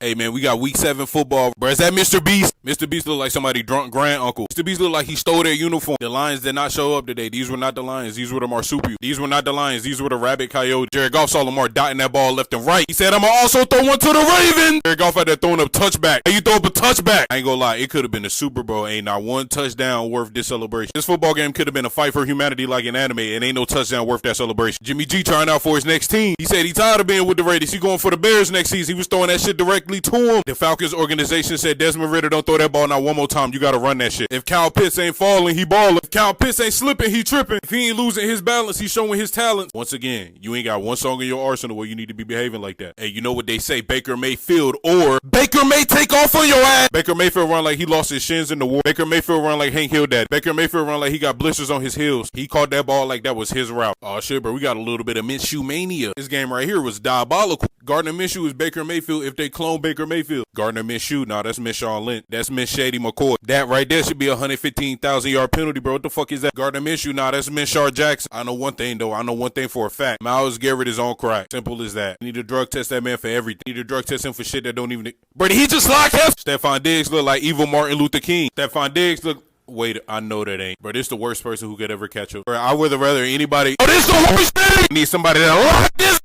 Hey, man, we got week 7 football. Bro, is that Mr. Beast? Mr. Beast look like somebody drunk grand uncle. Mr. Beast look like he stole their uniform. The Lions did not show up today. These were not the Lions. These were the Marsupials. These were not the Lions. These were the Rabbit Coyote. Jared Goff saw Lamar dotting that ball left and right. He said, I'm going to also throw one to the Ravens. Jared Goff had that throwing up touchback. Hey, you throw up a touchback. I ain't gonna lie. It could have been the Super Bowl. Ain't not one touchdown worth this celebration. This football game could have been a fight for humanity like an anime, and ain't no touchdown worth that celebration. Jimmy G trying out for his next team. He said he tired of being with the Raiders. He going for the Bears next season. He was throwing that shit directly to him. The Falcons organization said, Desmond Ridder, don't throw that ball now one more time. You got to run that shit. If Kyle Pitts ain't falling, he balling. If Kyle Pitts ain't slipping, he tripping. If he ain't losing his balance, he showing his talent. Once again, you ain't got one song in your arsenal where you need to be behaving like that. Hey, you know what they say, Baker Mayfield, or Baker May take off on your ass. Baker Mayfield run like he lost his shins in the war. Baker Mayfield run like Hank Hill dad. Baker Mayfield run like he got blisters on his heels. He caught that ball like that was his route. Oh shit, bro, we got a little bit of Minshew mania. This game right here was diabolical. Gardner Minshew is Baker Mayfield if they clone Baker Mayfield. Gardner Minshew, nah, that's Minshawn Lynch. That's Miss Shady McCoy. That right there should be a 115,000 yard penalty, bro. What the fuck is that? Gardner Minshew, nah, that's Minshar Jackson. I know one thing, though. I know one thing for a fact. Myles Garrett is on crack. Simple as that. You need to drug test that man for everything. You need to drug test him for shit that don't even... Bro, he just like him. Stephon Diggs look like evil Martin Luther King. Stephon Diggs look... Wait, I know that ain't. Bro, this the worst person who could ever catch up. Bro, I would rather anybody... Oh, this the worst thing! I need somebody that like this.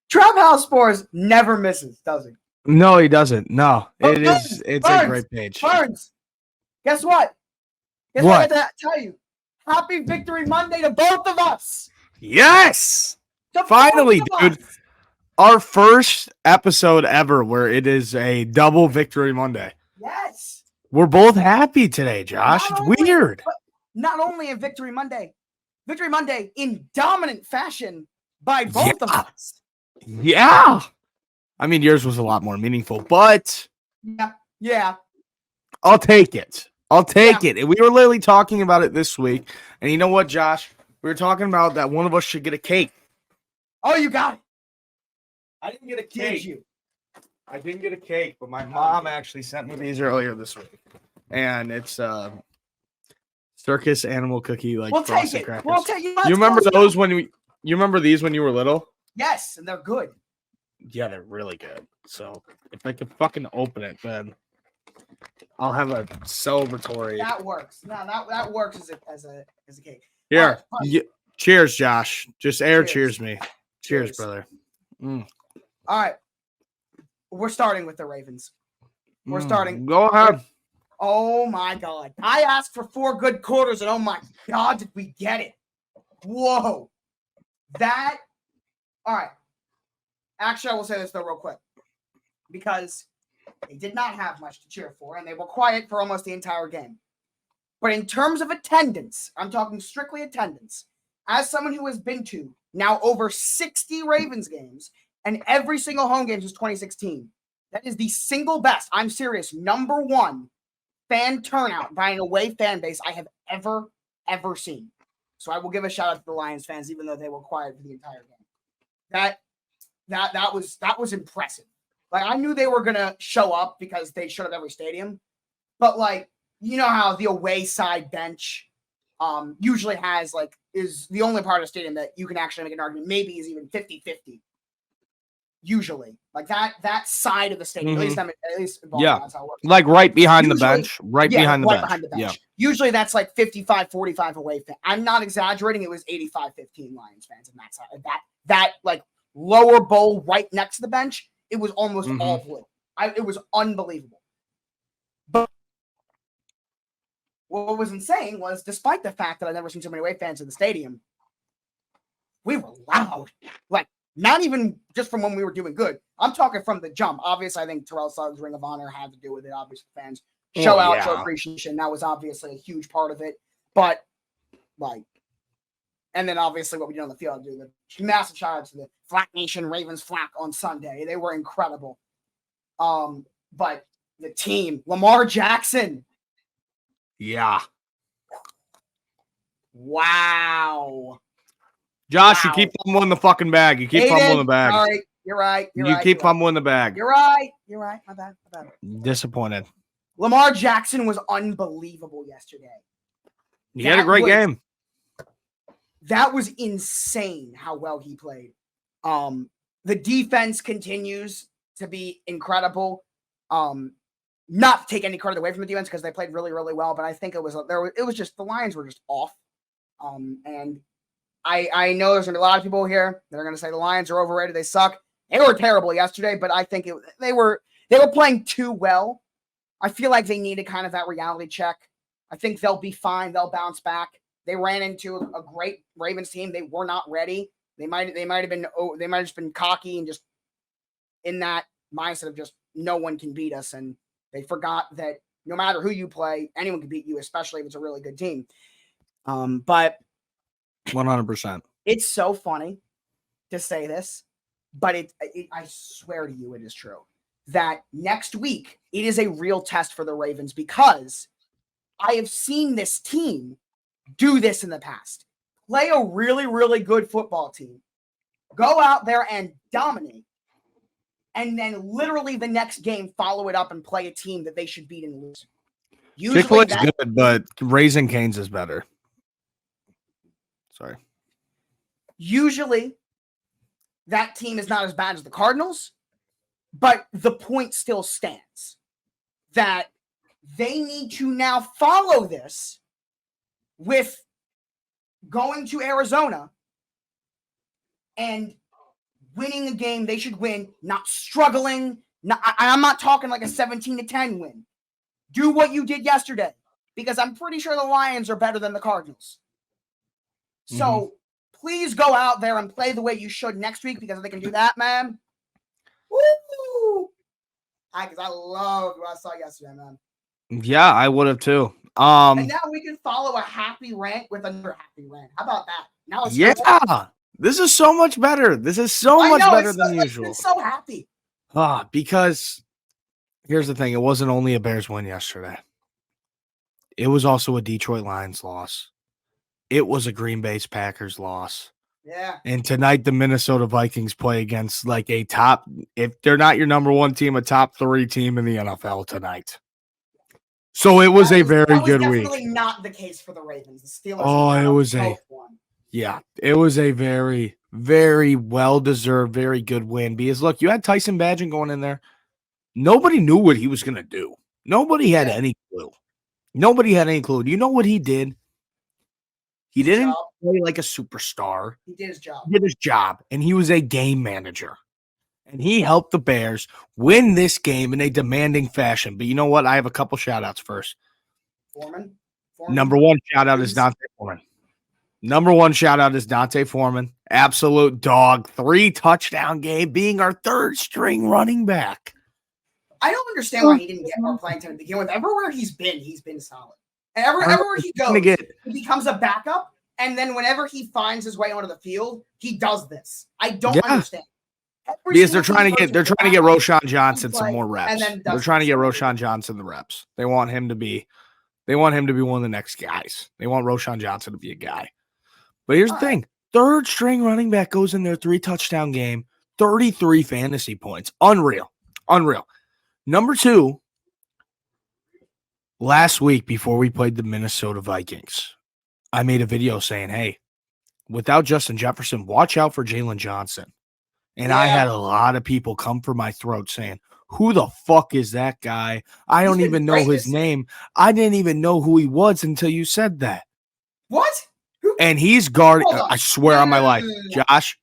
Trap House Sports never misses, does he? No, he doesn't. No, Burns, it's a great page. Burns, guess what? Guess what I have to tell you? Happy Victory Monday to both of us. Yes! Finally, dude. Our first episode ever where it is a double Victory Monday. Yes. We're both happy today, Josh. It's weird. Not only a Victory Monday in dominant fashion by both of us. Yeah. I mean, yours was a lot more meaningful, but yeah. I'll take it. And we were literally talking about it this week. And you know what, Josh? We were talking about that one of us should get a cake. Oh, you got it. I didn't get a cake. I didn't get a cake, but my mom actually sent me these earlier this week. And it's circus animal cookie like we'll frosted take it. crackers. We'll take it. You remember those you remember these when you were little? Yes, and they're good. Yeah, they're really good. So if I could fucking open it, then I'll have a celebratory. That works. No, that works as a cake. Here, cheers, Josh. Just cheers me. Cheers, brother. All right, we're starting with the Ravens. We're starting. Go ahead. Oh my God! I asked for 4 good quarters, and oh my God, did we get it? Whoa! All right. Actually, I will say this, though, real quick. Because they did not have much to cheer for, and they were quiet for almost the entire game. But in terms of attendance, I'm talking strictly attendance, as someone who has been to now over 60 Ravens games, and every single home game since 2016, that is the single best, I'm serious, number 1 fan turnout by an away fan base I have ever seen. So I will give a shout out to the Lions fans, even though they were quiet for the entire game. That was impressive. Like, I knew they were gonna show up because they showed up every stadium, but like, you know how the away side bench usually is the only part of the stadium that you can actually make an argument maybe is even 50-50. Usually, like that side of the stadium, at least that's how it works. Like right behind the bench, behind the bench. Yeah. Usually that's like 55-45 away fan. I'm not exaggerating. It was 85-15 Lions fans, and that's that like lower bowl right next to the bench. It was almost all blue. It was unbelievable. But what was insane was, despite the fact that I've never seen so many away fans in the stadium, we were loud. Like, not even just from when we were doing good. I'm talking from the jump. Obviously, I think Terrell Suggs' Ring of Honor had to do with it. Obviously, fans show appreciation. That was obviously a huge part of it. But, like, and then obviously what we did on the field, do the massive shout out to the Flack Nation Ravens Flack on Sunday. They were incredible. But the team, Lamar Jackson. Yeah. Wow. Josh, you keep fumbling the fucking bag. You keep fumbling the bag. All right. You're right. You keep fumbling the bag. You're right. My bad. Disappointed. Lamar Jackson was unbelievable yesterday. He had a great game. That was insane how well he played. The defense continues to be incredible. Not to take any credit away from the defense because they played really, really well, but I think it was just the Lions were just off. And I know there's gonna be a lot of people here that are gonna say the Lions are overrated. They suck. They were terrible yesterday, but I think they were playing too well. I feel like they needed kind of that reality check. I think they'll be fine. They'll bounce back. They ran into a great Ravens team. They were not ready. They might have just been cocky and just in that mindset of just no one can beat us. And they forgot that no matter who you play, anyone can beat you, especially if it's a really good team. But 100%. It's so funny to say this, but I swear to you, it is true that next week it is a real test for the Ravens because I have seen this team do this in the past. Play a really, really good football team, go out there and dominate, and then literally the next game follow it up and play a team that they should beat and lose. Chick-fil-A is good, but Raising Cane's is better. Sorry. Usually that team is not as bad as the Cardinals, but the point still stands that they need to now follow this with going to Arizona and winning a game they should win, not struggling. I'm not talking like a 17-10 win. Do what you did yesterday because I'm pretty sure the Lions are better than the Cardinals. So please go out there and play the way you should next week because if they can do that, man. Woo! Because I loved what I saw yesterday, man. Yeah, I would have too. And now we can follow a happy rant with another happy rant. How about that? Now it's this is so much better. This is so much better than usual. I'm so happy. Because here's the thing. It wasn't only a Bears win yesterday. It was also a Detroit Lions loss. It was a Green Bay Packers loss. Yeah. And tonight the Minnesota Vikings play against like a top, if they're not your number one team, a top 3 team in the NFL tonight. So it was a very good week. Definitely not the case for the Ravens. The Steelers. It was a very, very well-deserved, very good win. Because look, you had Tyson Bagent going in there. Nobody knew what he was going to do. Nobody had any clue. You know what he did? He didn't play like a superstar. He did his job. He did his job, and he was a game manager. And he helped the Bears win this game in a demanding fashion. But you know what? I have a couple shout-outs first. Foreman? Number one shout-out is Dante Foreman. Absolute dog. 3-touchdown game, being our third-string running back. I don't understand why he didn't get more playing time to begin with. Everywhere he's been solid. And everywhere he goes, he becomes a backup. And then whenever he finds his way onto the field, he does this. I don't understand. Because they're trying to get Roschon Johnson some more reps. They're trying to get Roschon Johnson the reps. They want him to be one of the next guys. They want Roschon Johnson to be a guy. But here's the thing. Third string running back goes in there, 3-touchdown game, 33 fantasy points. Unreal. Number 2, last week before we played the Minnesota Vikings, I made a video saying, hey, without Justin Jefferson, watch out for Jalen Johnson. And I had a lot of people come for my throat saying, who the fuck is that guy? I don't even know his name. I didn't even know who he was until you said that. What? And he's guarding. I swear on my life.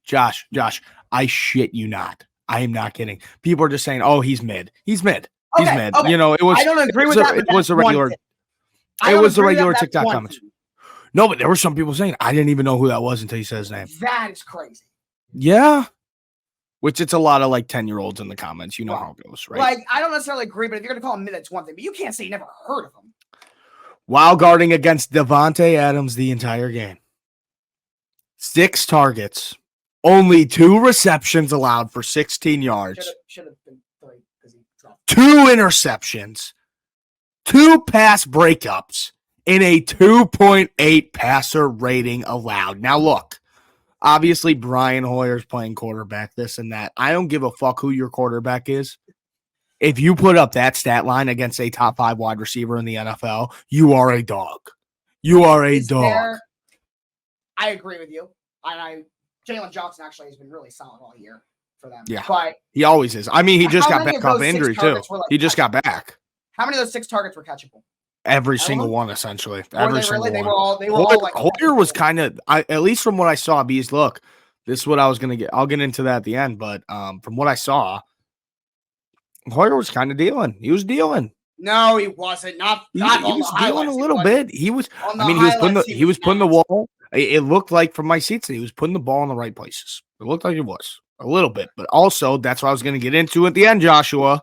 Josh, I shit you not. I am not kidding. People are just saying, oh, he's mid. He's mid. Okay. You know, it was. I don't agree with that. It was a regular. It was the regular TikTok comments. No, but there were some people saying, I didn't even know who that was until you said his name. That is crazy. Yeah. Which it's a lot of like 10-year-olds in the comments. You know how it goes, right? Like, I don't necessarily agree, but if you're going to call him mid, it's one thing. But you can't say you never heard of him. While guarding against Devontae Adams the entire game. 6 targets. Only 2 receptions allowed for 16 yards. Should have been 3 because he dropped 2 interceptions. 2 pass breakups. And a 2.8 passer rating allowed. Now, look. Obviously, Brian Hoyer's playing quarterback, this and that. I don't give a fuck who your quarterback is. If you put up that stat line against a top 5 wide receiver in the NFL, you are a dog. You are a dog. I agree with you. And I Jalen Johnson actually has been really solid all year for them. Yeah, but he always is. I mean, he just got back off those 6 injury too. targets were, like, He just got catchable? back. How many of those 6 targets were catchable? Every All of single them? one, essentially. Were Every they single really? one. They were all like Hoyer was kind of, at least from what I saw, Bees, look, this is what I was going to get. I'll get into that at the end. But from what I saw, Hoyer was kind of dealing. He was dealing. No, he wasn't. He was dealing a little bit. He was, I mean, he was putting the wall. It looked like from my seats that he was putting the ball in the right places. It looked like it was a little bit. But also, that's what I was going to get into at the end, Joshua.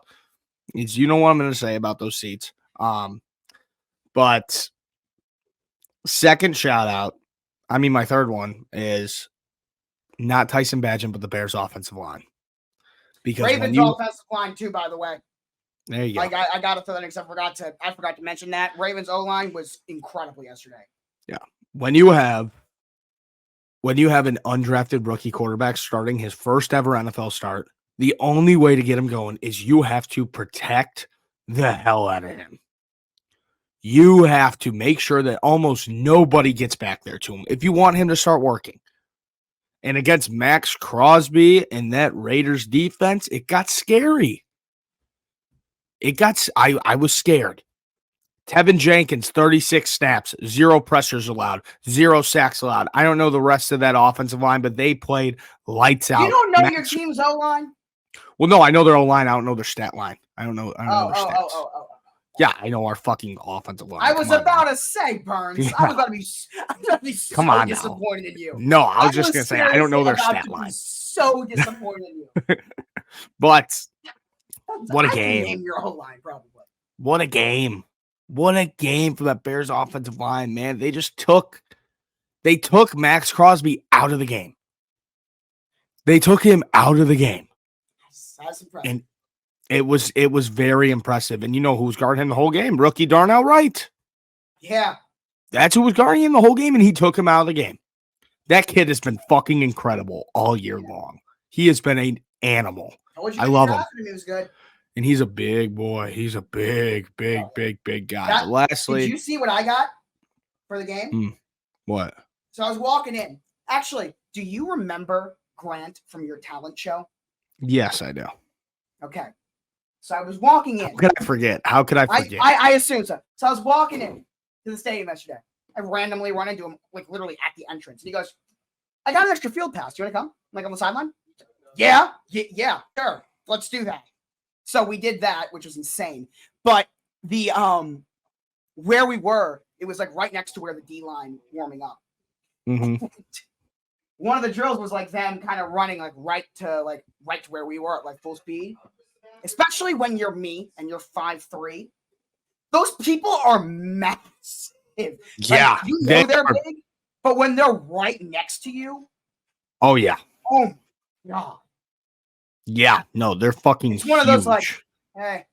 Is you know what I'm going to say about those seats. But second shout out, I mean, my third one is not Tyson Bagent, but the Bears offensive line. Because Ravens offensive line too, by the way. There you go. I got to throw that in because I forgot to mention that. Ravens O-line was incredible yesterday. Yeah. When you have an undrafted rookie quarterback starting his first ever NFL start, the only way to get him going is you have to protect the hell out of him. You have to make sure that almost nobody gets back there to him if you want him to start working. And against Max Crosby and that Raiders defense, it got scary. I was scared. Tevin Jenkins, 36 snaps, 0 pressures allowed, 0 sacks allowed. I don't know the rest of that offensive line, but they played lights out. You don't know your team's O-line? Well, no, I know their O-line. I don't know their stat line. I don't know their stats. Yeah, I know our fucking offensive line. I was about to say, Burns. Yeah. I'm gonna be so disappointed in you. No, I was just gonna say I don't know their stat line. So disappointed in you. But what a game! Name your whole line, probably. What a game! What a game for that Bears offensive line, man. They took Max Crosby out of the game. They took him out of the game. That's impressive. And it was very impressive. And you know who was guarding him the whole game? Rookie Darnell Wright. Yeah. That's who was guarding him the whole game, and he took him out of the game. That kid has been fucking incredible all year long. He has been an animal. I love him. He was good. And he's a big boy. He's a big guy. Lastly, did you see what I got for the game? What? So I was walking in. Actually, do you remember Grant from your talent show? Yes, I do. Okay. So I was walking in. How could I forget? I assume so. So I was walking in to the stadium yesterday. I randomly run into him, like literally at the entrance. And he goes, I got an extra field pass. Do you want to come? Like on the sideline? Yeah, sure. Let's do that. So we did that, which was insane. But the where we were, it was like right next to where the D-line warming up. Mm-hmm. One of the drills was like them kind of running like right to where we were at like full speed. Especially when you're me and you're 5'3". Those people are massive. Yeah. Like, you know they're big, but when they're right next to you. Oh yeah. Oh my God. Yeah, no, they're fucking It's one of those like, hey.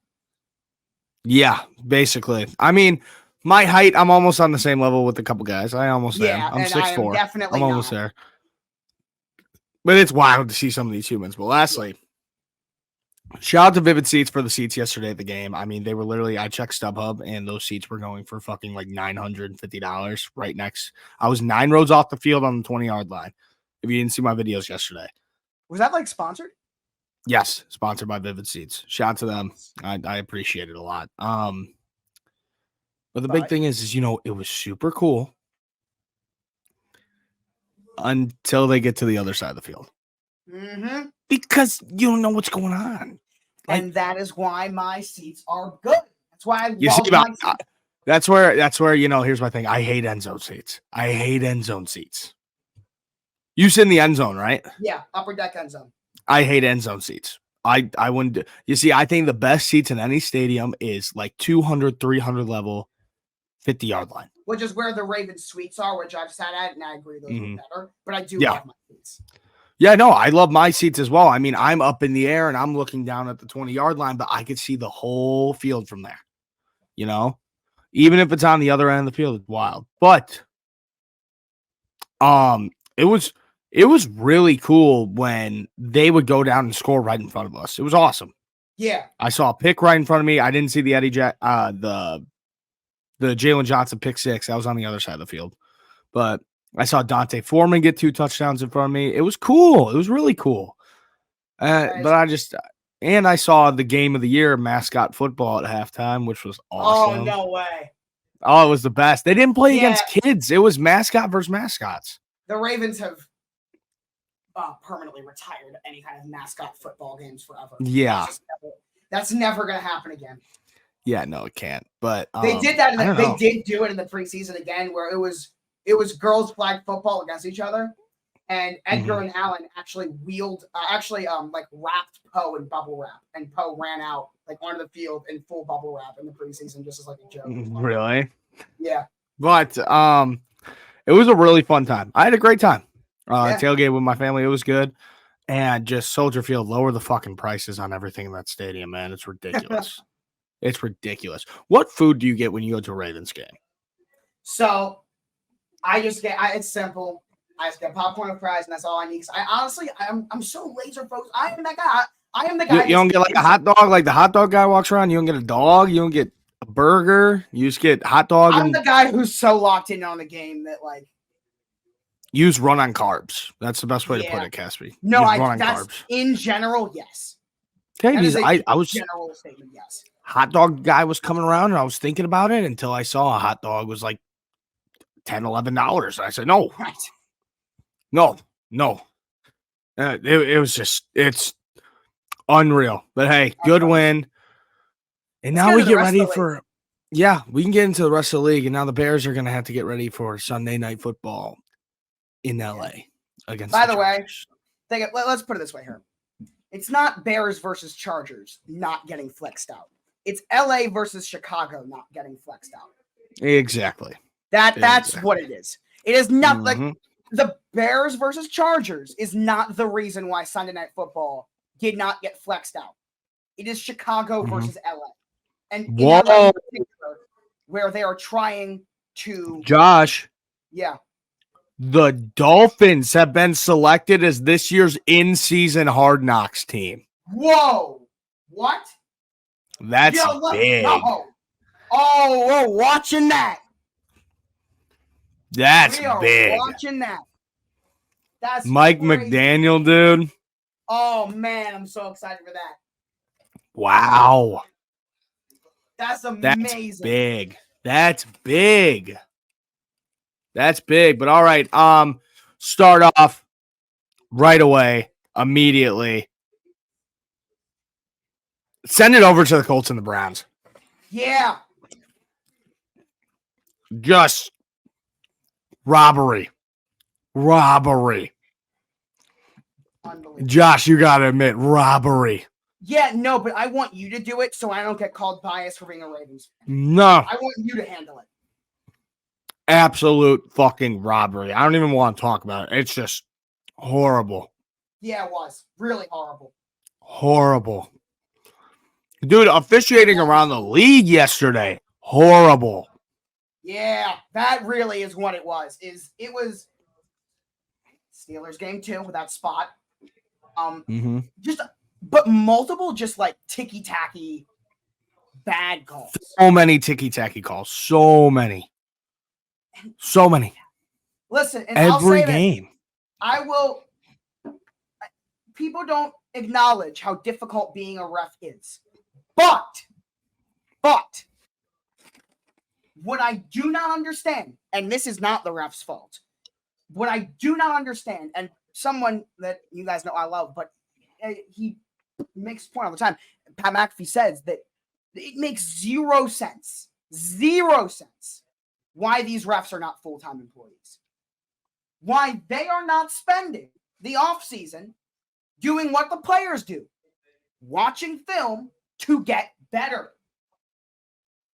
Yeah, basically. I mean, my height, I'm almost on the same level with a couple guys. I almost am. I'm 6'4". Definitely I'm almost there. But it's wild to see some of these humans. But lastly, shout out to Vivid Seats for the seats yesterday at the game. I mean, they were literally, I checked StubHub, and those seats were going for fucking like $950 right next. I was 9 rows off the field on the 20-yard line. If you didn't see my videos yesterday. Was that like sponsored? Yes, sponsored by Vivid Seats. Shout out to them. I appreciate it a lot. But the big thing is, you know, it was super cool until they get to the other side of the field. Mm-hmm. Because you don't know what's going on. And that is why my seats are good. That's why I love my seats. That's where, you know, here's my thing. I hate end zone seats. You sit in the end zone, right? Yeah, upper deck end zone. I hate end zone seats. I wouldn't. You see, I think the best seats in any stadium is like 200, 300 level, 50-yard line. Which is where the Ravens suites are, which I've sat at, and I agree those are better. But I do love my seats. Yeah, no, I love my seats as well. I mean, I'm up in the air and I'm looking down at the 20-yard line, but I could see the whole field from there. You know? Even if it's on the other end of the field, it's wild. But it was really cool when they would go down and score right in front of us. It was awesome. Yeah. I saw a pick right in front of me. I didn't see the the Jalen Johnson pick 6. I was on the other side of the field. But I saw Dante Foreman get 2 touchdowns in front of me. It was cool. It was really cool. But I saw the game of the year, mascot football at halftime, which was awesome. Oh, no way. Oh, it was the best. They didn't play against kids. It was mascot versus mascots. The Ravens have permanently retired any kind of mascot football games forever. Yeah. That's never going to happen again. Yeah, no, it can't. But they did that. They did do it in the preseason again, where it was girls flag football against each other, and Edgar and Allen actually wrapped Poe in bubble wrap, and Poe ran out onto the field in full bubble wrap in the preseason, just as a joke. Really? Yeah. But it was a really fun time. I had a great time. Tailgate with my family. It was good. And just Soldier Field, lower the fucking prices on everything in that stadium, man. It's ridiculous. It's ridiculous. What food do you get when you go to a Ravens game? So it's simple. I just get popcorn and fries, and that's all I need. I'm so laser focused. I am that guy. I am the guy. You don't get a hot dog, like the hot dog guy walks around. You don't get a dog. You don't get a burger. You just get hot dog. I'm the guy who's so locked in on the game that use run on carbs. That's the best way to put it, Caspi. No, that's carbs. In general, yes. Okay, I was general statement, yes. Hot dog guy was coming around, and I was thinking about it until I saw a hot dog was like $10, $11. I said, no, right, no. It was just it's unreal. But hey, good win. And now we get ready for we can get into the rest of the league. And now the Bears are going to have to get ready for Sunday Night Football in LA against. By the way, let's put it this way here. It's not Bears versus Chargers not getting flexed out. It's LA versus Chicago not getting flexed out. Exactly. That's what it is. It is not like the Bears versus Chargers is not the reason why Sunday Night Football did not get flexed out. It is Chicago versus LA. And in LA in particular, where they are trying to Josh. Yeah. The Dolphins have been selected as this year's in-season Hard Knocks team. Whoa. What? That's big. Go. Oh, we're watching that. That's big. Watching that. That's Mike crazy. McDaniel, dude. Oh, man, I'm so excited for that. Wow. That's amazing. That's big. But all right. Start off right away, immediately. Send it over to the Colts and the Browns. Yeah. Just robbery. Josh, you got to admit, robbery. Yeah, no, but I want you to do it so I don't get called biased for being a Ravens fan. No. I want you to handle it. Absolute fucking robbery. I don't even want to talk about it. It's just horrible. Yeah, it was. Really horrible. Horrible. Dude, officiating around the league yesterday. Horrible. Yeah, that really is what it was. It was Steelers game 2 with that spot. But multiple just like ticky-tacky bad calls. So many ticky-tacky calls. So many. Listen, and every game. People don't acknowledge how difficult being a ref is. But what I do not understand, and this is not the ref's fault, what I do not understand, and someone that you guys know I love, but he makes a point all the time, Pat McAfee says that it makes zero sense why these refs are not full-time employees. Why they are not spending the offseason doing what the players do, watching film to get better.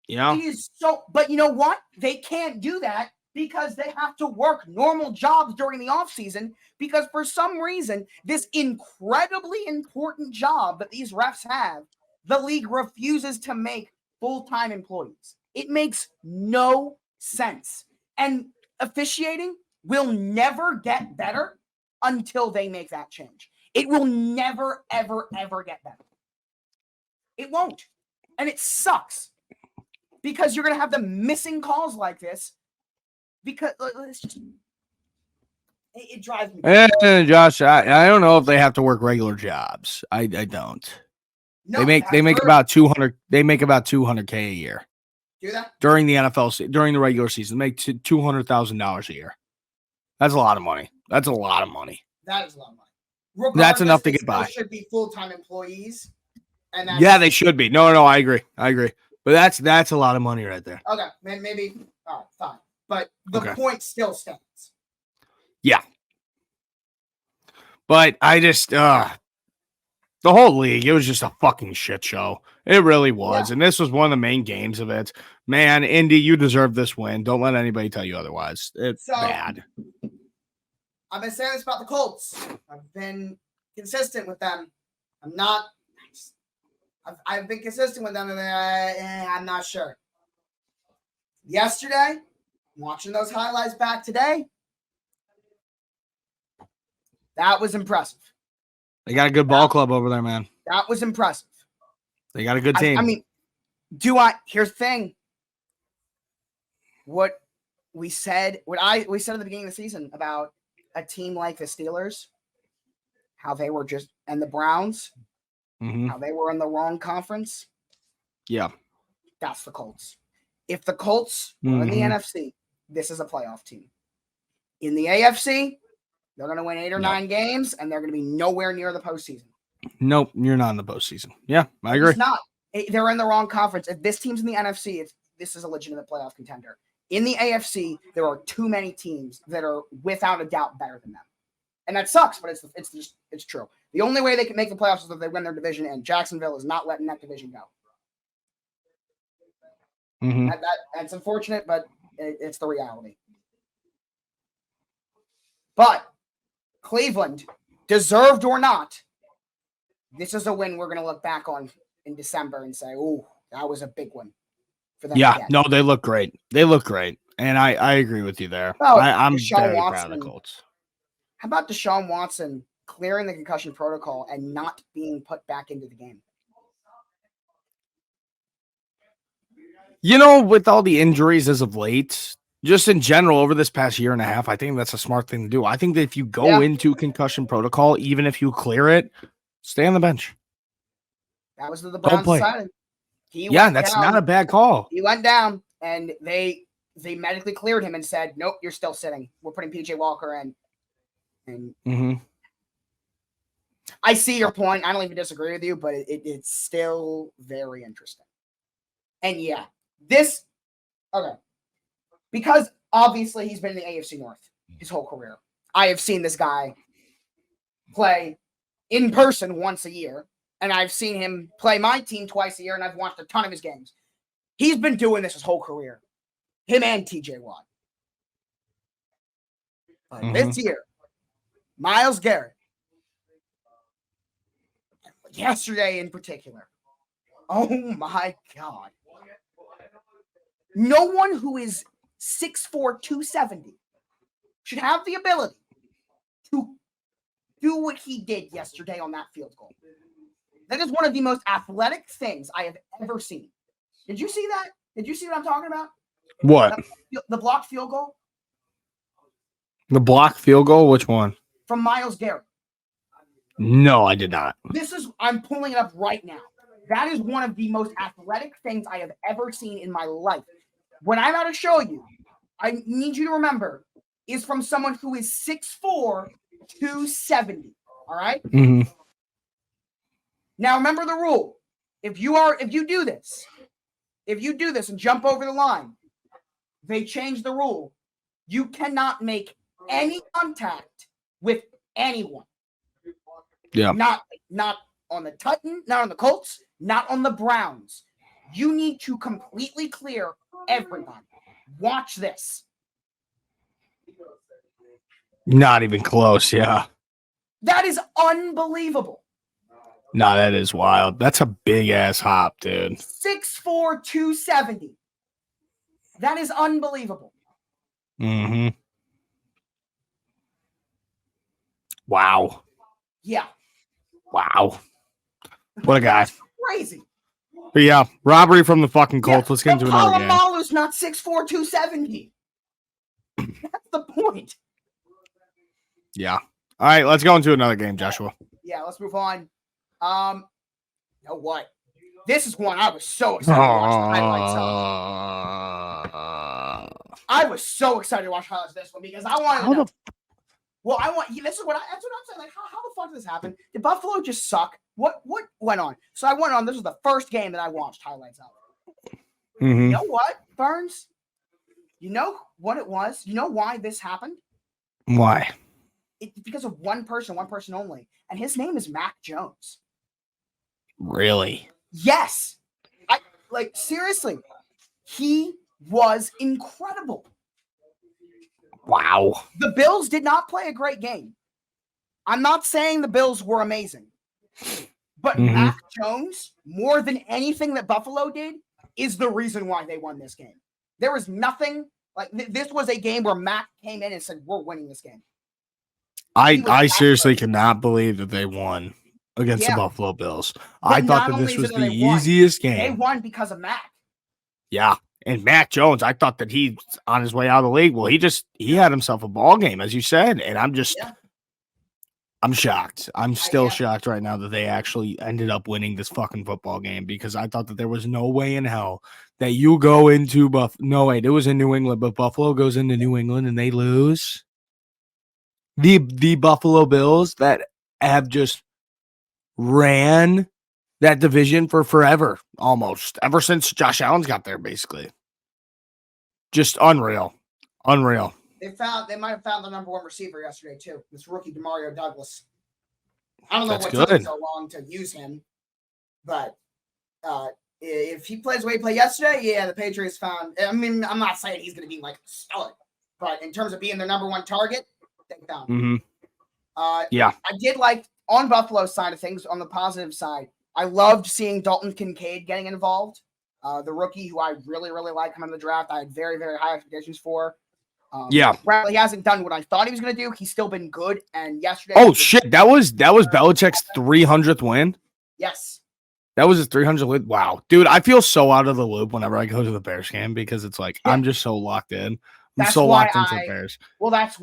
Yeah. It is but you know what? They can't do that because they have to work normal jobs during the offseason because for some reason, this incredibly important job that these refs have, the league refuses to make full-time employees. It makes no sense. And officiating will never get better until they make that change. It will never, ever, ever get better. It won't. And it sucks because you're going to have them missing calls like this because It drives me. Josh, I don't know if they have to work regular jobs. I don't. No, they make about 200. They make about $200K a year. Do that during the NFL during the regular season? They make $200,000 a year. That's a lot of money. That's a lot of money. That is a lot of money. Regardless, that's enough to get by. Should be full-time employees. And yeah, they should be. No, I agree. But that's a lot of money right there. Okay, maybe. All right, fine. But the point still stands. Yeah. But I just, the whole league, it was just a fucking shit show. It really was. Yeah. And this was one of the main games of it. Man, Indy, you deserve this win. Don't let anybody tell you otherwise. It's bad. I've been saying this about the Colts. I've been consistent with them. I've been consistent with them, and I'm not sure. Yesterday, watching those highlights back today, that was impressive. They got a good ball club over there, man. That was impressive. They got a good team. I mean, here's the thing. What we said at the beginning of the season about a team like the Steelers, how they were and the Browns, how they were in the wrong conference. Yeah. That's the Colts. If the Colts are in the NFC, this is a playoff team. In the AFC, they're going to win 8 or 9 games, and they're going to be nowhere near the postseason. Nope, you're not in the postseason. Yeah, I agree. It's not. They're in the wrong conference. If this team's in the NFC, this is a legitimate playoff contender. In the AFC, there are too many teams that are without a doubt better than them. And that sucks, but it's true. The only way they can make the playoffs is if they win their division, and Jacksonville is not letting that division go. That's unfortunate, but it's the reality. But Cleveland, deserved or not, this is a win we're going to look back on in December and say, "Ooh, that was a big one for them." Yeah, no, they look great. And I agree with you there. I'm very proud of the Colts. How about Deshaun Watson clearing the concussion protocol and not being put back into the game? With all the injuries as of late, just in general over this past year and a half, I think that's a smart thing to do. I think that if you go into concussion protocol, even if you clear it, stay on the bench. That was the Browns decided. That's not a bad call. He went down, and they medically cleared him and said, "Nope, you're still sitting. We're putting PJ Walker in." And I see your point. I don't even disagree with you, but it's still very interesting. And because obviously he's been in the AFC North his whole career. I have seen this guy play in person once a year, and I've seen him play my team twice a year, and I've watched a ton of his games. He's been doing this his whole career. Him and TJ Watt. But this year, Myles Garrett, yesterday in particular, oh my God. No one who is 6'4", 270 should have the ability to do what he did yesterday on that field goal. That is one of the most athletic things I have ever seen. Did you see that? Did you see what I'm talking about? What? The blocked field goal? The blocked field goal? Which one? From Myles Garrett. No, I did not. I'm pulling it up right now. That is one of the most athletic things I have ever seen in my life. What I'm about to show you, I need you to remember, is from someone who is 6'4", 270. All right? Now remember the rule. If you do this and jump over the line, they change the rule. You cannot make any contact with anyone. Yeah. Not on the Titans, not on the Colts, not on the Browns. You need to completely clear everybody. Watch this. Not even close, yeah. That is unbelievable. No, that is wild. That's a big-ass hop, dude. 6'4", 270. That is unbelievable. Wow. Yeah. Wow. What a guy. That's crazy. But yeah, robbery from the fucking Colts. Let's get into another game. Polamalu's not 6'4", 270. That's the point. Yeah. All right, let's go into another game, Joshua. Yeah, let's move on. You know what? This is one I was so excited to watch the highlights of. I was so excited to watch highlights of this one because I wanted to know. This is what that's what I'm saying. Like, how the fuck did this happen? Did Buffalo just suck? What went on? So I went on. This was the first game that I watched highlights of. Mm-hmm. You know what, Burns? You know what it was? You know why this happened? Why? It's because of one person only, and his name is Mac Jones. Really? Yes. Seriously, he was incredible. Wow. The Bills did not play a great game. I'm not saying the Bills were amazing, but Mac Jones, more than anything that Buffalo did, is the reason why they won this game. There was nothing like this was a game where Mac came in and said, "We're winning this game." I seriously cannot believe that they won against the Buffalo Bills. But I thought that this was the easiest game. They won because of Mac. Yeah. And Mac Jones, I thought that he's on his way out of the league. Well, he had himself a ball game, as you said. And I'm shocked. I'm still shocked right now that they actually ended up winning this fucking football game because I thought that there was no way in hell that you go into No, wait, it was in New England, but Buffalo goes into New England and they lose. The Buffalo Bills that have just ran that division for forever, almost ever since Josh Allen's got there, basically. Just unreal. They might have found the number one receiver yesterday too. This rookie Demario Douglas. I don't know what took so long to use him, but if he plays the way he played yesterday, the Patriots found. I mean, I'm not saying he's going to be like stellar, but in terms of being their number one target, they found him. I did like on Buffalo's side of things. On the positive side, I loved seeing Dalton Kincaid getting involved. The rookie who I really, really like coming to the draft. I had very, very high expectations for. Bradley hasn't done what I thought he was going to do. He's still been good. And yesterday. Oh shit! That was Belichick's 300th win. Yes. That was his 300th win. Wow, dude, I feel so out of the loop whenever I go to the Bears game because it's like I'm just so locked in. I'm so locked into the Bears. Well, that's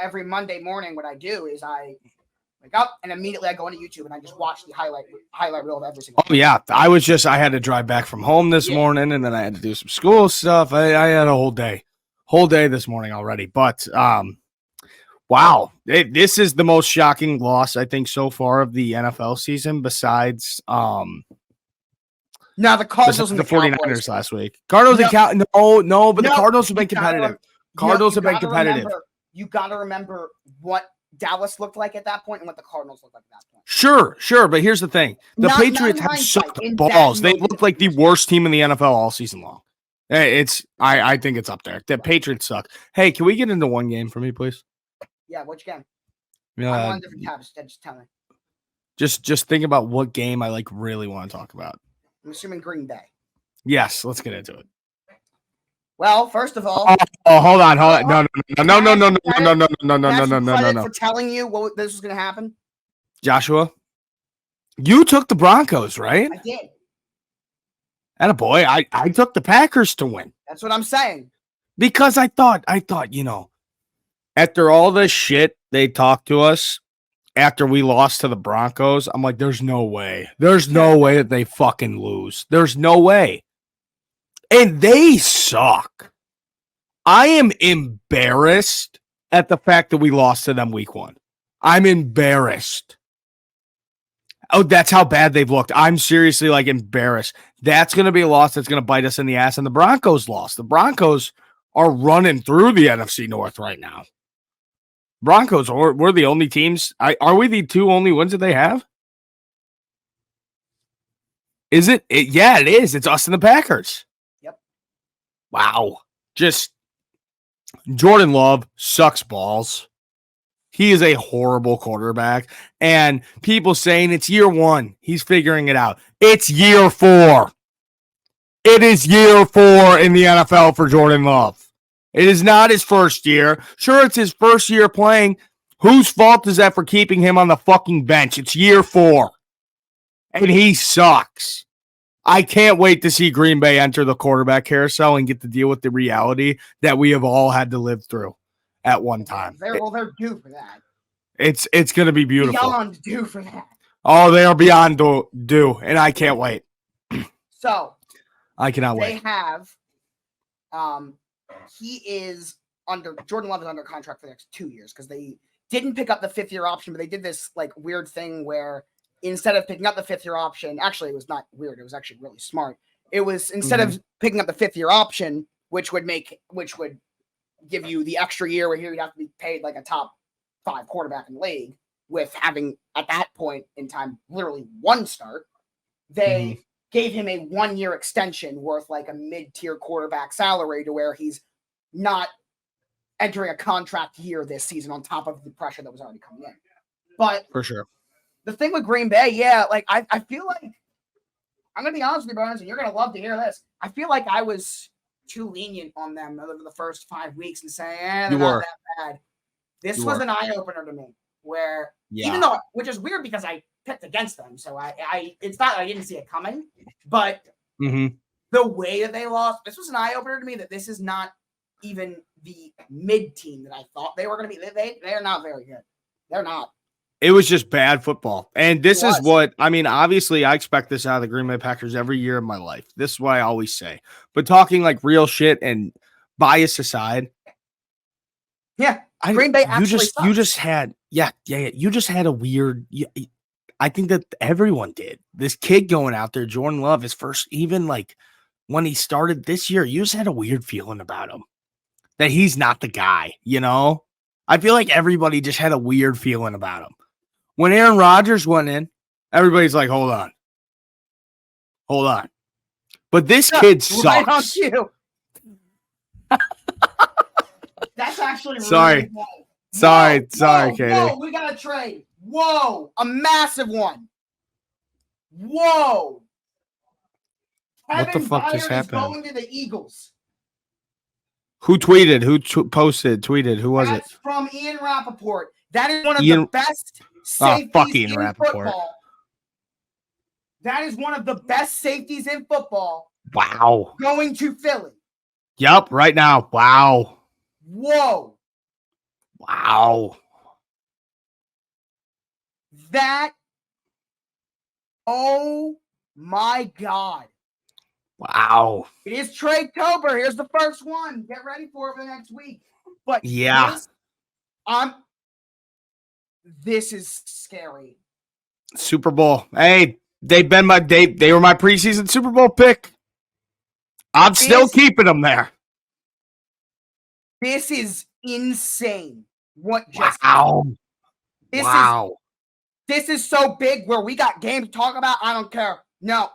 every Monday morning. What I do is I wake up and immediately I go into YouTube and I just watch the highlight reel of every single. Oh yeah, I had to drive back from home this morning and then I had to do some school stuff. I had a whole day this morning already. But wow, this is the most shocking loss I think so far of the NFL season. Besides, now the Cardinals and the 49ers last week. Cardinals and but the Cardinals have been competitive. You got to remember what Dallas looked like at that point and what the Cardinals looked like at that point. Sure, but here's the thing: the Patriots have sucked balls. They look like the worst team in the NFL all season long. I think it's up there. The Patriots suck. Hey, can we get into one game for me, please? Yeah, which game? I'm on different tabs. Just tell me. Just think about what game I really want to talk about. I'm assuming Green Bay. Yes, let's get into it. Well, first of all, hold on. No. For telling you what this was going to happen. Joshua, you took the Broncos, right? I did. Attaboy, I took the Packers to win. That's what I'm saying. Because I thought, after all the shit they talked to us after we lost to the Broncos, I'm like, there's no way. There's no way that they fucking lose. There's no way. And they suck. I am embarrassed at the fact that we lost to them week 1. I'm embarrassed. Oh, that's how bad they've looked. I'm seriously embarrassed. That's going to be a loss that's going to bite us in the ass. And the Broncos lost. The Broncos are running through the NFC North right now. Broncos, we're the only teams. Are we the 2 only wins that they have? Is it? Yeah, it is. It's us and the Packers. Yep. Wow. Just Jordan Love sucks balls. He is a horrible quarterback. And people saying it's year 1. He's figuring it out. It's year 4. It is year 4 in the NFL for Jordan Love. It is not his first year. Sure, it's his first year playing. Whose fault is that for keeping him on the fucking bench? It's year 4. And he sucks. I can't wait to see Green Bay enter the quarterback carousel and get to deal with the reality that we have all had to live through. at one time. They're due for that. It's going to be beautiful. Beyond due for that. Oh, they are beyond due, and I can't wait. So I cannot they wait. have, Jordan Love is under contract for the next 2 years because they didn't pick up the 5th-year option, but they did this like weird thing where instead of picking up the 5th-year option, actually it was not weird. It was actually really smart. It was instead of picking up the 5th-year option, which would give you the extra year where you'd have to be paid like a top 5 quarterback in the league with having at that point in time literally 1 start. They gave him a 1-year extension worth like a mid-tier quarterback salary to where he's not entering a contract year this season on top of the pressure that was already coming in. But for sure, the thing with Green Bay, like I feel like I'm gonna be honest with you, Burns, and you're gonna love to hear this. I feel like I was too lenient on them over the first 5 weeks and saying, they're not that bad. This was an eye opener to me, where even though, which is weird because I picked against them, so I it's not that I didn't see it coming, but the way that they lost, this was an eye opener to me that this is not even the mid team that I thought they were going to be. They are not very good. They're not. It was just bad football. And this is what, I mean, obviously I expect this out of the Green Bay Packers every year of my life. This is what I always say. But talking like real shit and bias aside. Yeah. Green Bay you just had a weird, I think that everyone did. This kid going out there, Jordan Love, his first, even like when he started this year, you just had a weird feeling about him. That he's not the guy, you know? I feel like everybody just had a weird feeling about him. When Aaron Rodgers went in, everybody's like, hold on. But this kid sucks. Right on cue. That's actually sorry. Really Sorry, Katie. Whoa, we got a trade. Whoa, a massive one. Whoa. What the fuck just happened? Going to the Eagles. Who tweeted? Who tweeted? Who was That's it? From Ian Rappaport. That is one of the best safeties in football. That is one of the best safeties in football. Wow. Going to Philly. Yep, right now. Wow. Whoa. Wow. That. Oh my God. Wow. It is Trade-tober. Here's the first one. Get ready for it for the next week. But this is scary. Super Bowl. Hey, they were my preseason Super Bowl pick. I'm still keeping them there. This is insane. What just happened? This is so big where we got games to talk about. I don't care. No,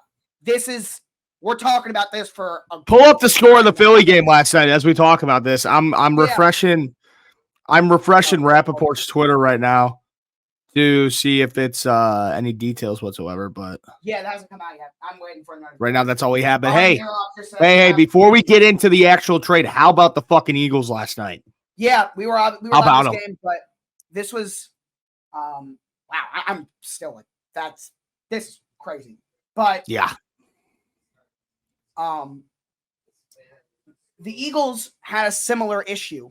we're talking about this for pull up the score of the Philly game last night as we talk about this. I'm refreshing Rappaport's Twitter right now to see if it's any details whatsoever. But yeah, that hasn't come out yet. I'm waiting for another. Right now, that's all we have. But hey, before we get into the actual trade, how about the fucking Eagles last night? Yeah, we were out of this game, but this was wow. I'm still like this is crazy. But yeah. The Eagles had a similar issue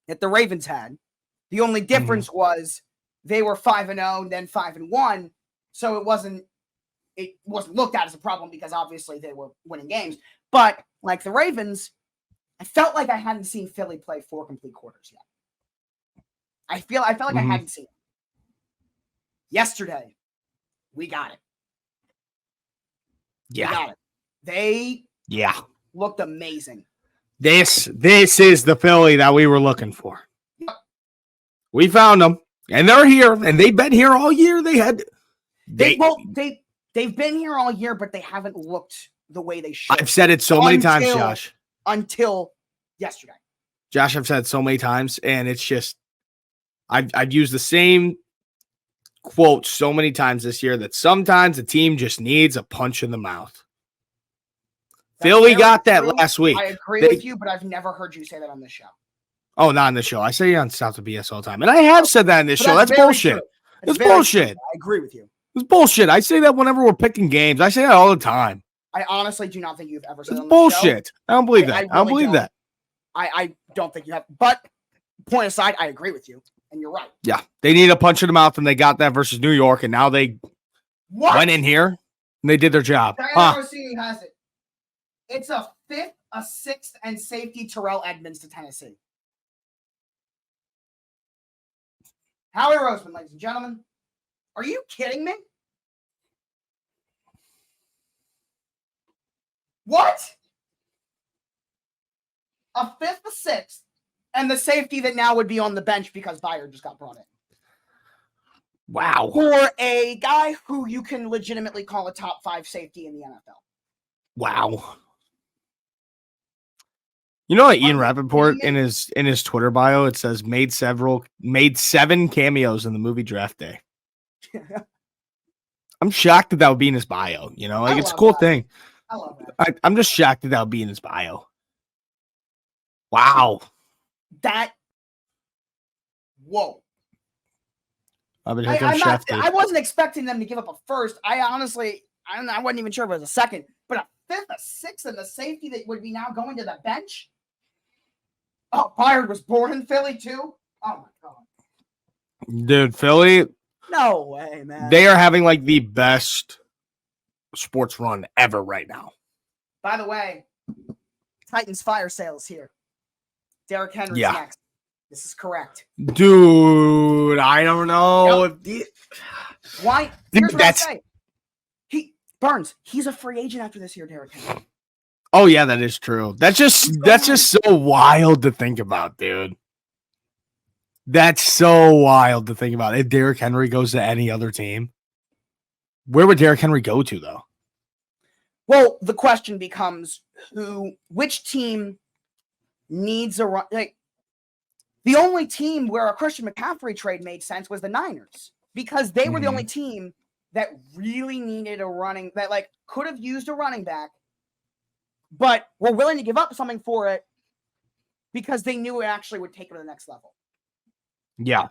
that the Ravens had. The only difference was they were 5-0, then 5-1. So it wasn't looked at as a problem because obviously they were winning games. But like the Ravens, I felt like I hadn't seen Philly play 4 complete quarters yet. I felt like I hadn't seen it. Yesterday, we got it. Yeah. We got it. They looked amazing. This is the Philly that we were looking for. Yep. We found them, and they're here, and they've been here all year. They've been here all year, but they haven't looked the way they should. I've said it so many times, Josh. Until yesterday. Josh, I've said it so many times, and it's just I've used the same quote so many times this year that sometimes a team just needs a punch in the mouth. Philly got that last week. I agree with you, but I've never heard you say that on this show. Oh, not on the show. I say it on South of BS all the time. And I have said that in this show. That's bullshit. It's bullshit. I agree with you. It's bullshit. I say that whenever we're picking games. I say that all the time. I honestly do not think you've ever said that on bullshit. The show. I don't believe that. I don't believe that. I don't think you have. But point aside, I agree with you, and you're right. Yeah, they need a punch in the mouth, and they got that versus New York, and now they went in here and they did their job. Diana Rossini has it. It's a 5th, a 6th, and safety Terrell Edmonds to Tennessee. Howie Roseman, ladies and gentlemen. Are you kidding me? What? A 5th, a 6th, and the safety that now would be on the bench because Byard just got brought in. Wow. For a guy who you can legitimately call a top 5 safety in the NFL. Wow. You know what, Ian Rappaport in his Twitter bio, it says made 7 cameos in the movie Draft Day. I'm shocked that would be in his bio. You know, like it's a cool thing. I love that. I'm just shocked that would be in his bio. Wow. Whoa. I wasn't expecting them to give up a first. I honestly, I wasn't even sure if it was a second, but a 5th, a 6th, and the safety that would be now going to the bench. Oh, Byard was born in Philly too? Oh my God. Dude, Philly. No way, man. They are having like the best sports run ever right now. By the way, Titans fire sales here. Derrick Henry's next. This is correct. Dude, I don't know. Yep. Why? Here's what I say. Burns, he's a free agent after this year, Derrick Henry. Oh, yeah, that is true. That's just so wild to think about, dude. That's so wild to think about. If Derrick Henry goes to any other team, where would Derrick Henry go to, though? Well, the question becomes which team needs a run? Like, the only team where a Christian McCaffrey trade made sense was the Niners because they were the only team that really needed a running that like could have used a running back, but were willing to give up something for it because they knew it actually would take them to the next level. Yeah.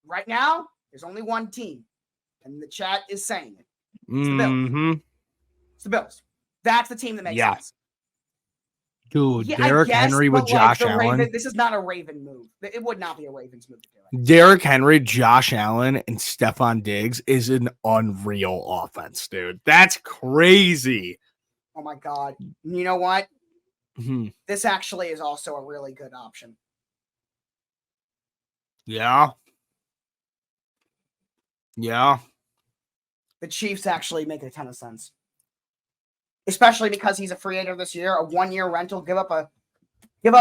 Right now, there's only one team, and the chat is saying it. It's the Bills. It's the Bills. That's the team that makes sense. Dude, Derrick Henry with Josh Allen. This is not a Raven move. It would not be a Ravens move to do it. Derrick Henry, Josh Allen, and Stephon Diggs is an unreal offense, dude. That's crazy. Oh, my God. You know what? Mm-hmm. This actually is also a really good option. Yeah. Yeah. The Chiefs actually make a ton of sense. Especially because he's a free agent this year, a 1-year rental. Give up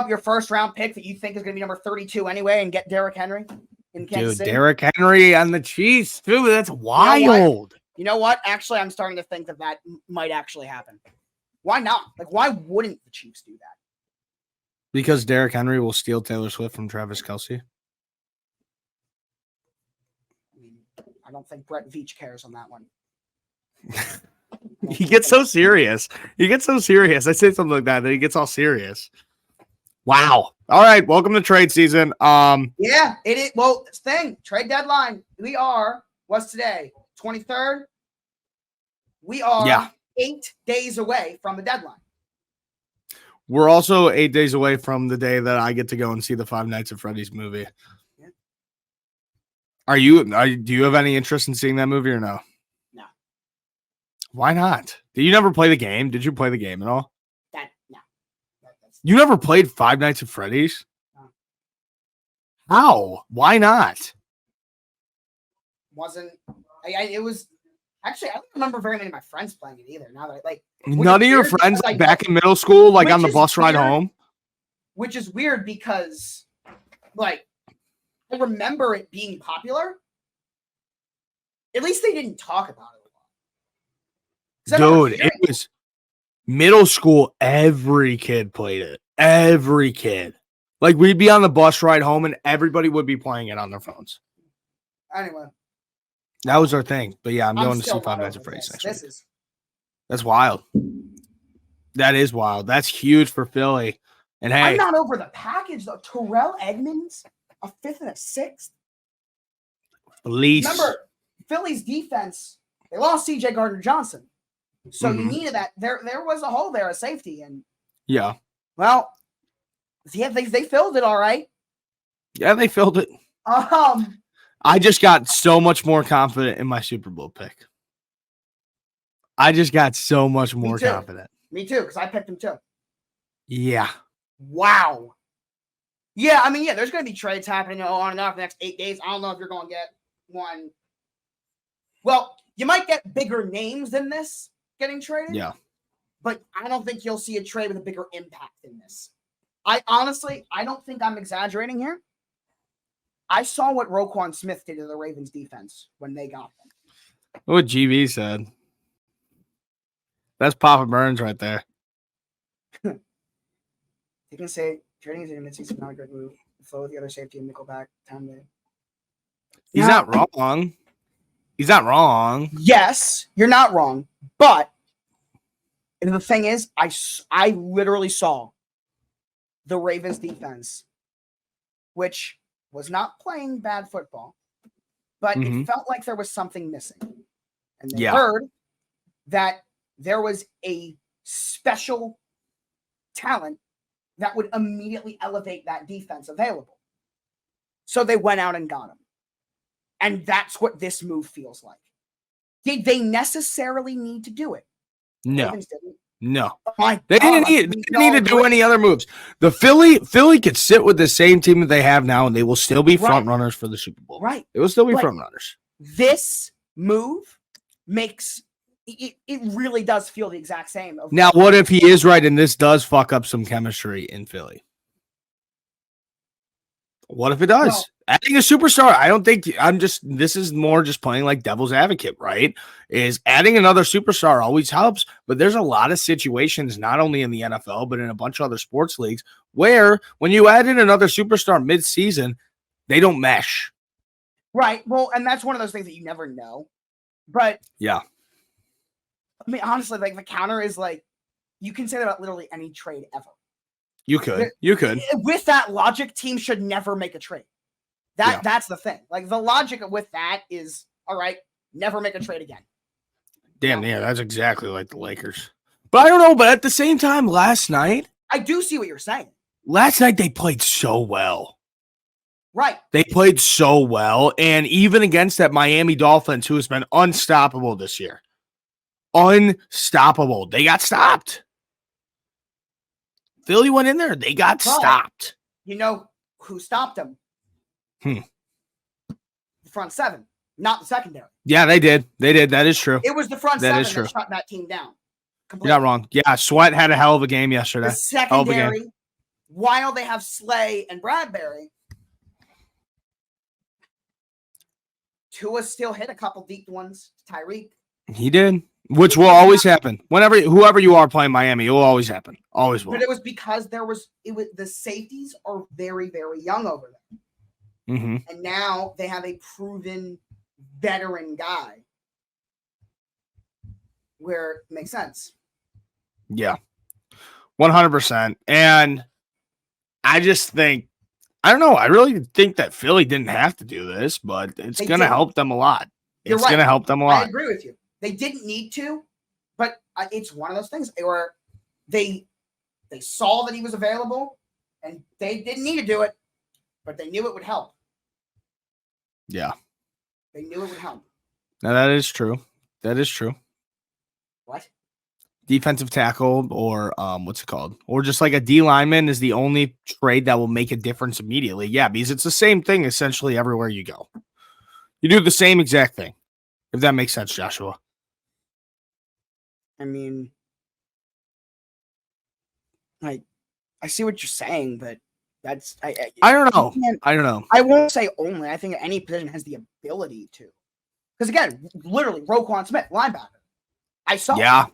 your first round pick that you think is going to be number 32 anyway, and get Derrick Henry in Kansas City. Derrick Henry and the Chiefs, dude. That's wild. You know what? Actually, I'm starting to think that might actually happen. Why not? Like, why wouldn't the Chiefs do that? Because Derrick Henry will steal Taylor Swift from Travis Kelce. I don't think Brett Veach cares on that one. He gets so serious. I say something like that, he gets all serious. Wow. All right. Welcome to trade season. Yeah, it is. Well, trade deadline. What's today? 23rd. We are 8 days away from the deadline. We're also 8 days away from the day that I get to go and see the Five Nights at Freddy's movie. Yeah. Do you have any interest in seeing that movie or no? No. Why not? Did you never play the game? Did you play the game at all? No. You never played Five Nights at Freddy's? No. How? Why not? It was actually, I don't remember very many of my friends playing it either. Now that none of your friends back in middle school, like on the bus ride home? Which is weird because I remember it being popular. At least they didn't talk about it a lot. Dude, it was middle school. Every kid played it. Every kid. Like, we'd be on the bus ride home and everybody would be playing it on their phones. Anyway. That was our thing. But yeah, I'm going to see Five Nights at Freddy's next week. That's wild. That is wild. That's huge for Philly. And hey, I'm not over the package though. Terrell Edmonds, a 5th and a 6th. Remember, Philly's defense, they lost CJ Gardner-Johnson. So you needed that. There was a hole there, a safety. And yeah. Well, yeah, they filled it all right. Yeah, they filled it. I just got so much more confident in my Super Bowl pick. I just got so much more confident. Me too, because I picked him too. Yeah. Wow. Yeah, I mean, there's going to be trades happening on and off the next 8 days. I don't know if you're going to get one. Well, you might get bigger names than this getting traded. Yeah. But I don't think you'll see a trade with a bigger impact than this. I don't think I'm exaggerating here. I saw what Roquan Smith did to the Ravens defense when they got them. What GB said. That's Papa Burns right there. You can say trading is a midseason not a great move. Flow with the other safety and nickelback time to. He's not wrong. He's not wrong. Yes, you're not wrong. But the thing is, I literally saw the Ravens defense, which was not playing bad football, but it felt like there was something missing. And they heard that there was a special talent that would immediately elevate that defense available. So they went out and got him. And that's what this move feels like. Did they necessarily need to do it? No. No. Oh they didn't need to do any other moves. The Philly could sit with the same team that they have now, and they will still be front runners for the Super Bowl. Right. They will still be front runners. This move makes it really does feel the exact same. Now, what if he is right and this does fuck up some chemistry in Philly? What if it does? Well, adding a superstar, I don't think this is more just playing like devil's advocate, right? Is adding another superstar always helps, but there's a lot of situations, not only in the NFL, but in a bunch of other sports leagues, where when you add in another superstar mid-season, they don't mesh. Right. Well, and that's one of those things that you never know. But yeah. I mean, honestly, like the counter is like, you can say that about literally any trade ever. You could. With that logic, teams should never make a trade. That's the thing. Like the logic with that is, all right, never make a trade again. Damn, yeah, that's exactly like the Lakers. But I don't know, but at the same time, last night. I do see what you're saying. Last night, they played so well. Right. They played so well. And even against that Miami Dolphins, who has been unstoppable this year. Unstoppable. They got stopped. Philly went in there. They got stopped. You know who stopped them? The front seven, not the secondary. Yeah, they did. That is true. It was the front seven that shut that team down. Completely. You're not wrong. Yeah, Sweat had a hell of a game yesterday. The secondary, while they have Slay and Bradbury, Tua still hit a couple deep ones. Tyreek. He did. Which will always happen. Whoever you are playing Miami, it will always happen. Always will. But it was because the safeties are very, very young over there. Mm-hmm. And now they have a proven veteran guy where it makes sense. Yeah. 100%. And I just think, I don't know. I really think that Philly didn't have to do this, but it's going to help them a lot. It's going to help them a lot. I agree with you. They didn't need to, but it's one of those things where they saw that he was available and they didn't need to do it, but they knew it would help. Yeah. They knew it would help. Now, that is true. That is true. What? Defensive tackle or what's it called? Or just like a D lineman is the only trade that will make a difference immediately. Yeah, because it's the same thing essentially everywhere you go. You do the same exact thing, if that makes sense, Joshua. I mean, I see what you're saying, but that's I don't know. I don't know. I won't say only. I think any position has the ability to. Because again, literally, Roquan Smith, linebacker. I saw. Yeah.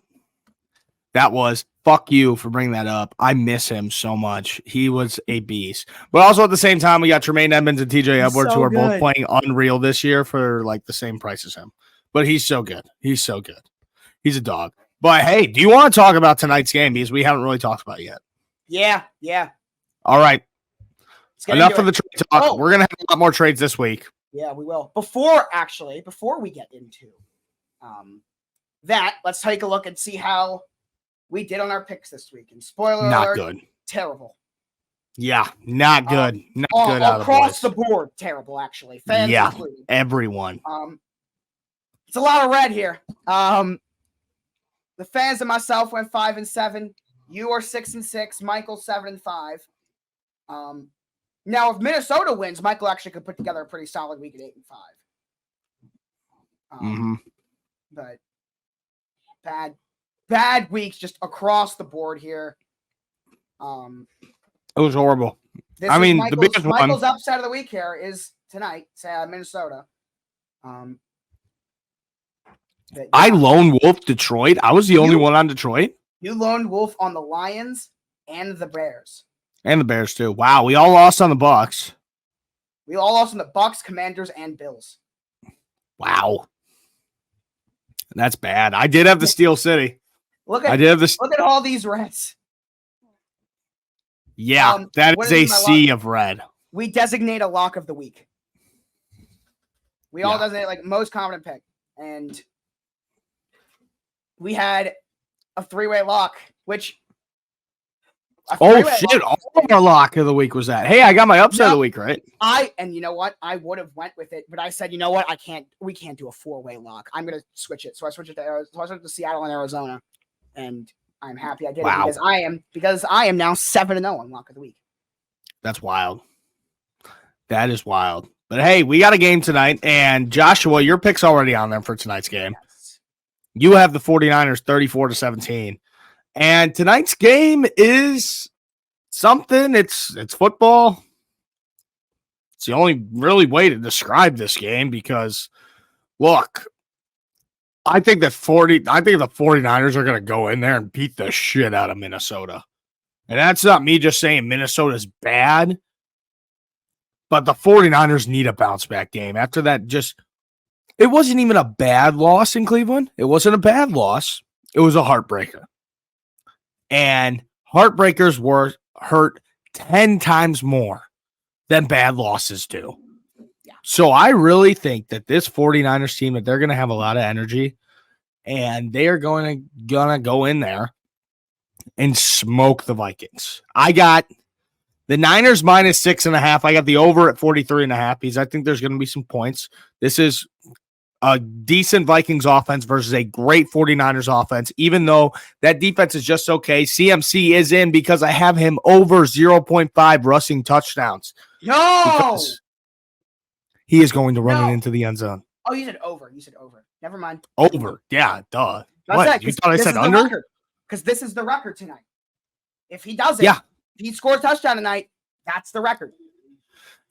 That was fuck you for bringing that up. I miss him so much. He was a beast. But also at the same time, we got Tremaine Edmonds and TJ Edwards, who are both playing unreal this year for like the same price as him. But he's so good. He's so good. He's a dog. But hey, do you want to talk about tonight's game? Because we haven't really talked about it yet. Yeah. All right. Enough of the trade talk. Oh. We're going to have a lot more trades this week. Yeah, we will. Before we get into that, let's take a look and see how we did on our picks this week. And spoiler not alert, good. Terrible. Yeah, not good. Not good out of the across boys. the board. Terrible, actually. Fans included. Everyone. It's a lot of red here. The fans and myself went 5-7. You are 6-6. Michael 7-5. Now, if Minnesota wins, Michael actually could put together a pretty solid week at 8-5. But bad weeks just across the board here. It was horrible. The biggest Michael's upset of the week here is tonight, Minnesota. I lone wolf Detroit. I was the only one on Detroit. You lone wolf on the Lions and the Bears. And the Bears too. Wow, we all lost on the Bucks. We all lost on the Bucks, Commanders, and Bills. Wow. That's bad. I did have the Steel City. Look at all these reds. Yeah, that is a sea of red. We designate a lock of the week. We all designate like most confident pick. And we had a 3-way lock, which all of our lock of the week was that. Hey, I got my upset of the week, right? And you know what? I would have went with it, but I said, you know what? We can't do a 4-way lock. I'm gonna switch it. So I switched it to Seattle and Arizona. And I'm happy I did it because I am now 7-0 on lock of the week. That's wild. That is wild. But hey, we got a game tonight, and Joshua, your pick's already on there for tonight's game. Yes. You have the 49ers 34-17. And tonight's game is something. It's football. It's the only really way to describe this game because, look, I think the 49ers are going to go in there and beat the shit out of Minnesota. And that's not me just saying Minnesota's bad, but the 49ers need a bounce back game. After that, it wasn't even a bad loss in Cleveland. It wasn't a bad loss. It was a heartbreaker. And heartbreakers were hurt 10 times more than bad losses do. Yeah. So I really think that this 49ers team, that they're going to have a lot of energy, and they are going to go in there and smoke the Vikings. I got the Niners minus 6.5. I got the over at 43.5 because I think there's going to be some points. This is a decent Vikings offense versus a great 49ers offense, even though that defense is just okay. CMC is in because I have him over 0.5 rushing touchdowns. No! He is going to run it into the end zone. Oh, you said over. Never mind. Over. Yeah, duh. What? You thought I said under? Because this is the record tonight. If he does it, if he scores a touchdown tonight, that's the record.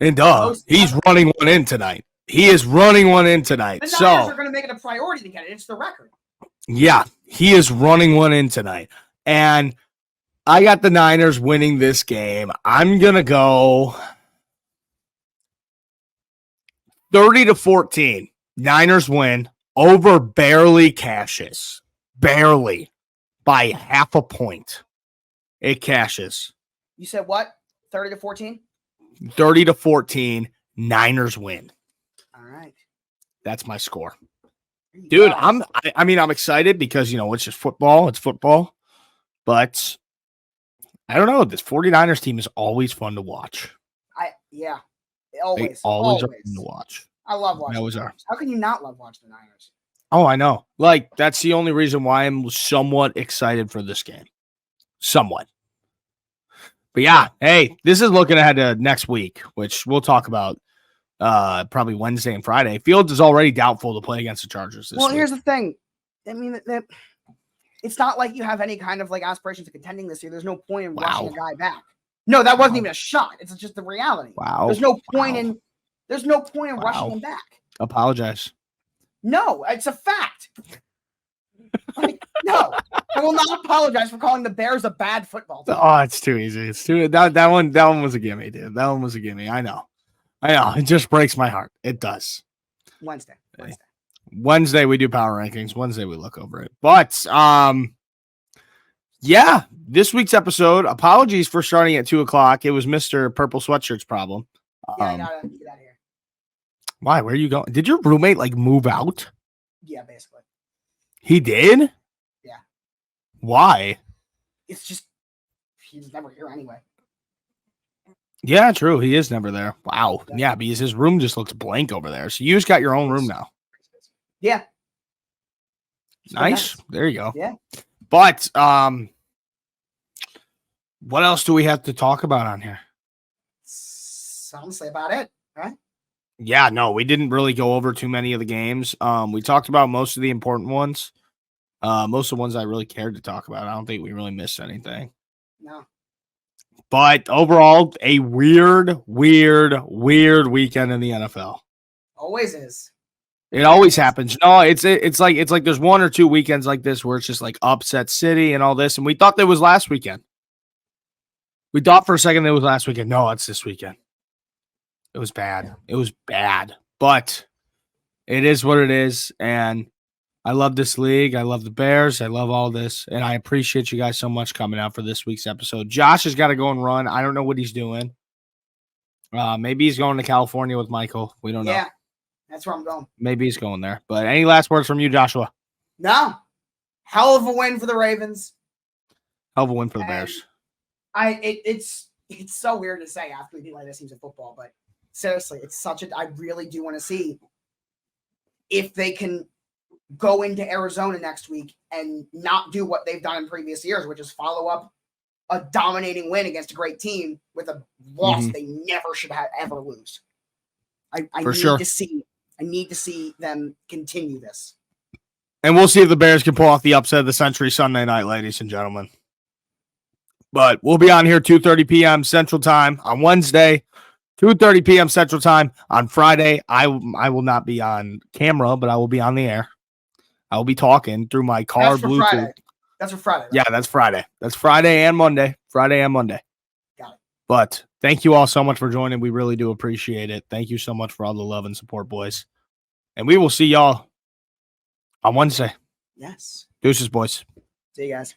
And he's running one in tonight. He is running one in tonight. The Niners are going to make it a priority to get it. It's the record. Yeah, he is running one in tonight. And I got the Niners winning this game. I'm going to go 30-14. Niners win. Over barely cashes. Barely. By half a point. It cashes. You said what? 30-14? 30-14. Niners win. All right. That's my score. Dude, I'm excited because, it's just football. It's football. But I don't know. This 49ers team is always fun to watch. Always. They always are fun to watch. I love watching. They always are. How can you not love watching the Niners? Oh, I know. That's the only reason why I'm somewhat excited for this game. Somewhat. But yeah, hey, this is looking ahead to next week, which we'll talk about probably Wednesday and Friday. Fields is already doubtful to play against the Chargers this week. Here's the thing. I mean, it's not like you have any kind of aspirations of contending this year. There's no point in rushing a guy back. No, that wasn't even a shot. It's just the reality. Wow. There's no point in rushing him back. Apologize. No, it's a fact. No, I will not apologize for calling the Bears a bad football team. Oh, it's too easy. It's too that one was a gimme, dude. That one was a gimme. I know. It just breaks my heart. It does. Wednesday we do power rankings. Wednesday we look over it. But this week's episode. Apologies for starting at 2:00. It was Mr. Purple Sweatshirt's problem. I gotta get out of here. Why? Where are you going? Did your roommate move out? Yeah, basically. He did? Yeah. Why? It's just he's never here anyway. Yeah, true. He is never there. Wow. Yeah, because his room just looks blank over there. So you just got your own room now. Yeah. Nice. There you go. Yeah. But what else do we have to talk about on here? That's honestly about it, right? Yeah, no, we didn't really go over too many of the games. We talked about most of the important ones. Most of the ones I really cared to talk about. I don't think we really missed anything. No. But overall, a weird weekend in the NFL. Always is. It always happens. No, it's like there's one or two weekends like this where it's just like upset city and all this. And we thought that was last weekend. We thought for a second that was last weekend. No, it's this weekend. It was bad. It was bad. But it is what it is. And I love this league. I love the Bears. I love all this. And I appreciate you guys so much coming out for this week's episode. Josh has got to go and run. I don't know what he's doing. Maybe he's going to California with Michael. We don't know. Yeah, that's where I'm going. Maybe he's going there. But any last words from you, Joshua? No. Hell of a win for the Ravens. Hell of a win for the Bears. It's so weird to say after we beat like this teams in football, but seriously, I really do want to see if they can go into Arizona next week and not do what they've done in previous years, which is follow up a dominating win against a great team with a loss they never should have ever lose. I need to see them continue this. And we'll see if the Bears can pull off the upset of the century Sunday night, ladies and gentlemen. But we'll be on here 2:30 p.m. Central Time on Wednesday, 2:30 p.m. Central Time on Friday. I will not be on camera, but I will be on the air. I will be talking through my car Bluetooth. Friday. That's for Friday. Right? Yeah, that's Friday. That's Friday and Monday. Friday and Monday. Got it. But thank you all so much for joining. We really do appreciate it. Thank you so much for all the love and support, boys. And we will see y'all on Wednesday. Yes. Deuces, boys. See you guys.